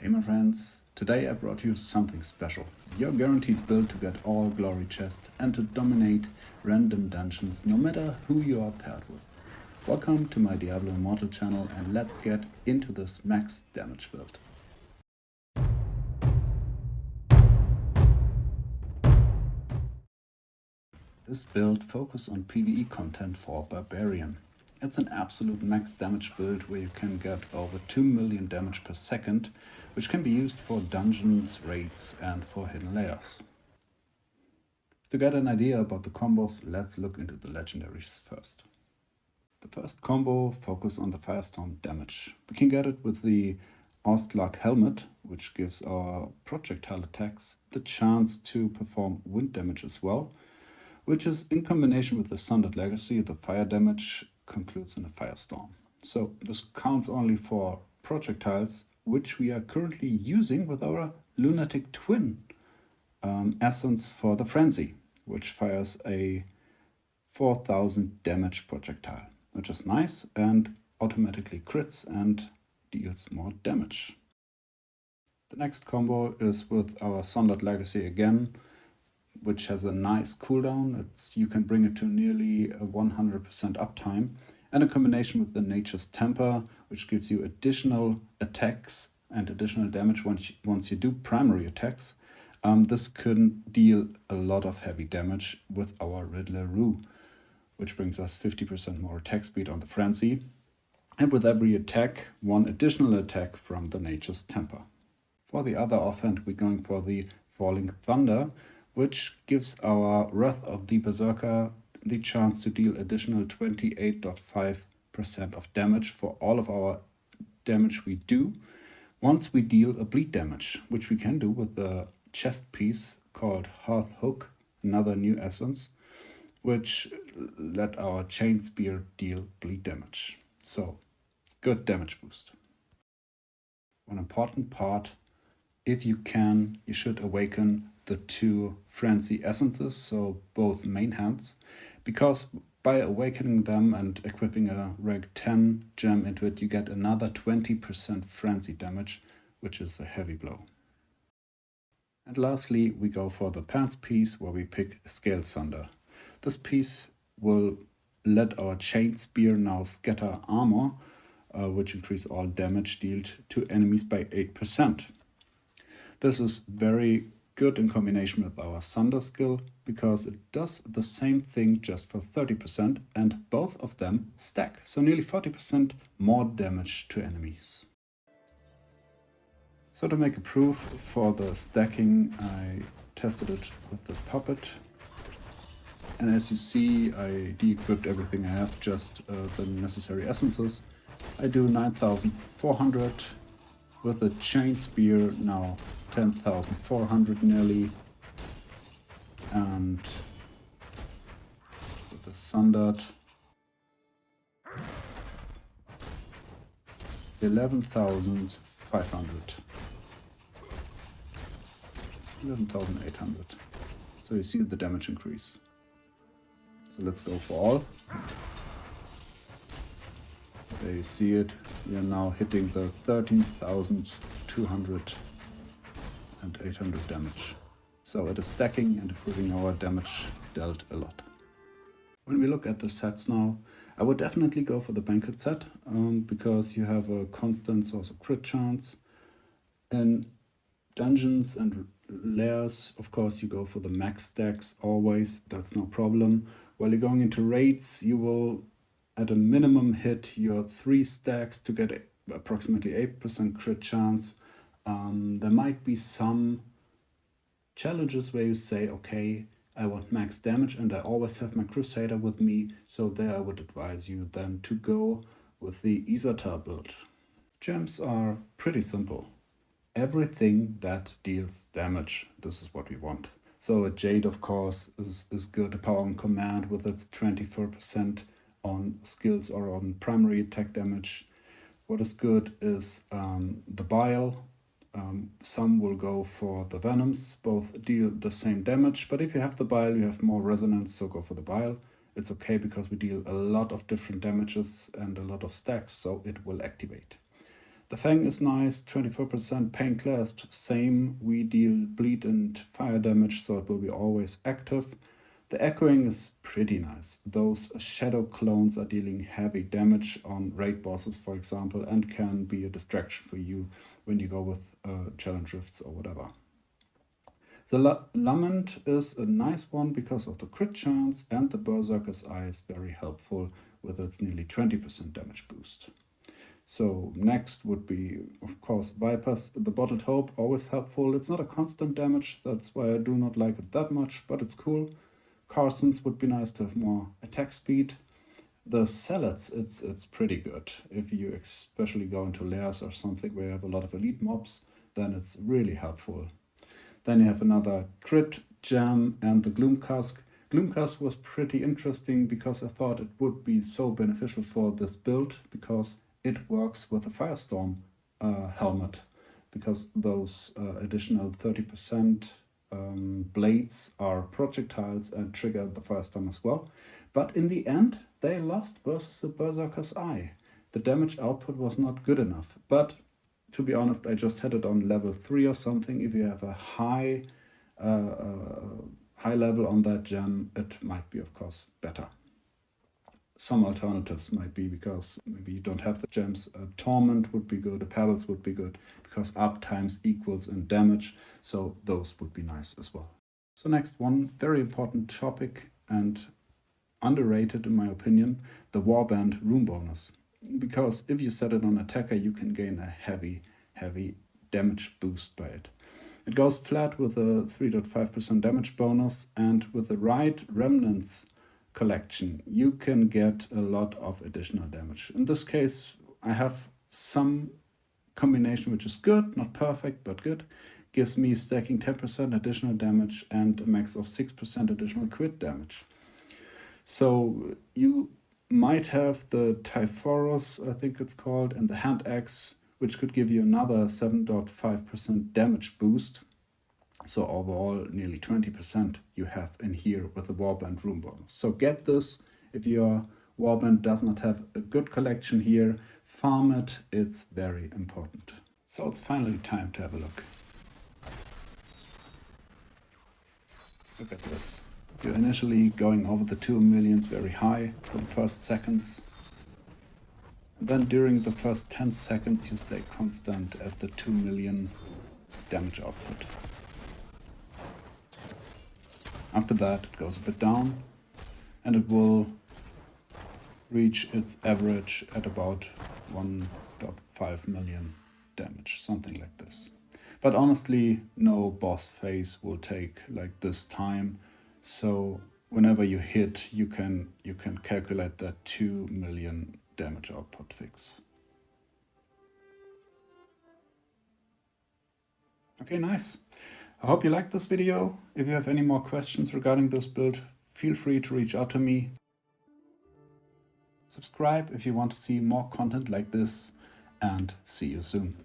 Hey my friends, today I brought you something special. Your guaranteed build to get all glory chests and to dominate random dungeons no matter who you are paired with. Welcome to my Diablo Immortal channel and let's get into this max damage build. This build focuses on PvE content for Barbarian. It's an absolute max damage build where you can get over 2 million damage per second, which can be used for dungeons, raids and for hidden layers. To get an idea about the combos, let's look into the legendaries first. The first combo focuses on the firestorm damage. We can get it with the Oustlak helmet, which gives our projectile attacks the chance to perform wind damage as well, which is in combination with the Sundered legacy, the fire damage concludes in a firestorm. So this counts only for projectiles, which we are currently using with our Lunatic twin essence for the frenzy, which fires a 4000 damage projectile, which is nice and automatically crits and deals more damage. The next combo is with our Sundered legacy again, which has a nice cooldown. You can bring it to nearly a 100% uptime, and a combination with the Nature's Temper, which gives you additional attacks and additional damage once you do primary attacks. This can deal a lot of heavy damage with our Riddlerue, which brings us 50% more attack speed on the frenzy, and with every attack, one additional attack from the Nature's Temper. For the other offhand, we're going for the Falling Thunder, which gives our Wrath of the Berserker the chance to deal additional 28.5% of damage for all of our damage we do once we deal a bleed damage, which we can do with the chest piece called Hearth Hook, another new essence, which let our chain spear deal bleed damage. So, good damage boost. One important part, if you can, you should awaken the two frenzy essences, so both main hands, because by awakening them and equipping a rank 10 gem into it, you get another 20% frenzy damage, which is a heavy blow. And lastly, we go for the pants piece, where we pick Scalesunder. This piece will let our chain spear now scatter armor, which increase all damage dealt to enemies by 8%. This is very good in combination with our Sunder skill, because it does the same thing just for 30% and both of them stack, so nearly 40% more damage to enemies. So to make a proof for the stacking, I tested it with the puppet, and as you see, I de-equipped everything I have, just the necessary essences. I do 9400 with the chain spear, now 10,400 nearly, and with the Sundered 11,500, 11,800. So you see the damage increase. So let's go for all. There you see it. We are now hitting the 13,200 and 800 damage. So it is stacking and improving our damage dealt a lot. When we look at the sets now, I would definitely go for the Banquet set, because you have a constant source of crit chance. In dungeons and lairs, of course, you go for the max stacks always, that's no problem. While you're going into raids, you will at a minimum hit your 3 stacks to get approximately 8% crit chance. There might be some challenges where you say, okay, I want max damage and I always have my Crusader with me, so there I would advise you then to go with the Issatar build. Gems are pretty simple. Everything that deals damage, this is what we want. So a Jade, of course, is good. A Paragon command with its 24% on skills or on primary attack damage. What is good is the Bile. Some will go for the Venoms, both deal the same damage, but if you have the Bile, you have more resonance, so go for the Bile. It's okay because we deal a lot of different damages and a lot of stacks, so it will activate. The Fang is nice, 24% pain clasp, same, we deal bleed and fire damage, so it will be always active. The echoing is pretty nice. Those shadow clones are dealing heavy damage on raid bosses, for example, and can be a distraction for you when you go with challenge rifts or whatever. The Lament is a nice one because of the crit chance, and the Berserker's Eye is very helpful with its nearly 20% damage boost. So next would be, of course, Vipers. The Bottled Hope, always helpful. It's not a constant damage, that's why I do not like it that much, but it's cool. Carson's would be nice to have more attack speed. The Seleds, it's pretty good. If you especially go into Lairs or something where you have a lot of elite mobs, then it's really helpful. Then you have another crit gem and the Gloom Cask. Gloom Cask was pretty interesting because I thought it would be so beneficial for this build because it works with the Firestorm helmet, because those additional 30% blades are projectiles and trigger the Firestorm as well. But in the end, they lost versus the Berserker's Eye. The damage output was not good enough, but to be honest, I just had it on level 3 or something. If you have a high level on that gem, it might be, of course, better. Some alternatives might be because maybe you don't have the gems. A Torment would be good, a Pebbles would be good, because up times equals in damage, so those would be nice as well. So next one, very important topic and underrated in my opinion, the Warband rune bonus. Because if you set it on attacker, you can gain a heavy damage boost by it. It goes flat with a 3.5% damage bonus, and with the right remnants collection, you can get a lot of additional damage. In this case, I have some combination which is good, not perfect, but good. Gives me stacking 10% additional damage and a max of 6% additional crit damage. So you might have the Typhorus, I think it's called, and the Hand Axe, which could give you another 7.5% damage boost. So overall, nearly 20% you have in here with the Warband rune bonus. So get this. If your Warband does not have a good collection here, farm it. It's very important. So it's finally time to have a look. Look at this. You're initially going over the 2 millions very high for the first seconds. Then during the first 10 seconds you stay constant at the 2 million damage output. After that it goes a bit down and it will reach its average at about 1.5 million damage, something like this. But honestly, no boss phase will take like this time. So whenever you hit, you can calculate that 2 million damage output fix. Okay, nice. I hope you liked this video. If you have any more questions regarding this build, feel free to reach out to me. Subscribe if you want to see more content like this, and see you soon.